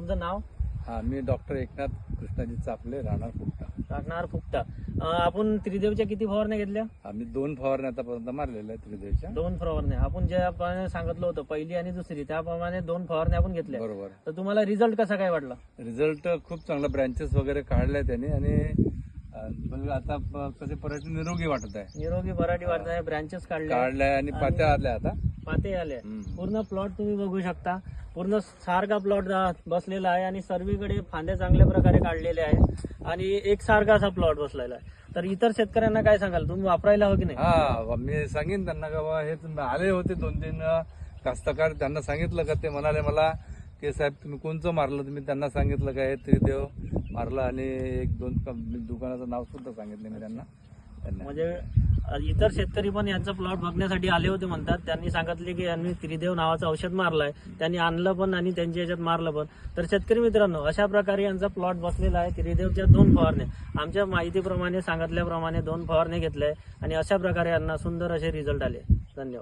तुमचं नाव? हा, मी डॉक्टर एकनाथ कृष्णाजी चापले, राहणार फुकटा. आपण त्रिदेवच्या किती फवारण्या घेतल्या? आम्ही 2 फवारण्या आतापर्यंत मारलेल्या आहेत त्रिदेवच्या. 2 फवारण्या. आपण ज्याप्रमाणे सांगितलं होतं पहिली आणि दुसरी त्याप्रमाणे 2 फवारण्या आपण घेतल्या. बरोबर. तर तुम्हाला रिझल्ट कसा काय वाटला? रिझल्ट खूप चांगला, ब्रँचेस वगैरे काढल्या त्याने आणि आता कसे पराठी निरोगी वाटत आहे. निरोगी पराठी वाटत आहे. ब्रँचेस काढल्या आणि पात्या आल्या आता. पाते आले. पूर्ण प्लॉट तुम्ही बघू शकता. पूर्ण सारखा प्लॉट बसलेला आहे आणि सर्वीकडे फांद्या चांगल्या प्रकारे काढलेले आहे आणि एकसारखा असा प्लॉट बसलेला आहे. तर इतर शेतकऱ्यांना काय सांगाल, तुम्ही वापरायला हवं की नाही? हा, मी सांगेन त्यांना का बाबा हे तुम्ही आले होते 2-3 कास्तकार, त्यांना सांगितलं का, ते म्हणाले मला की साहेब तुम्ही कोणचं मारलं. तुम्ही त्यांना सांगितलं का हे त्रिदेव मारलं आणि 1-2 दुकानाचं नाव सुद्धा सांगितलं मी त्यांना. म्हणजे इतर शेतकरी पण यांचा प्लॉट बघण्यासाठी आले होते म्हणतात. त्यांनी सांगितले की यांनी त्रिदेव नावाचं औषध मारलंय, त्यांनी आणलं पण आणि त्यांच्या याच्यात मारलं पण. तर शेतकरी मित्रांनो, अशा प्रकारे यांचा प्लॉट बसलेला आहे. त्रिदेवच्या 2 फवारण्या आमच्या माहितीप्रमाणे सांगितल्याप्रमाणे 2 फवारण्या घेतल्या आणि अशा प्रकारे यांना सुंदर असे रिझल्ट आले. धन्यवाद.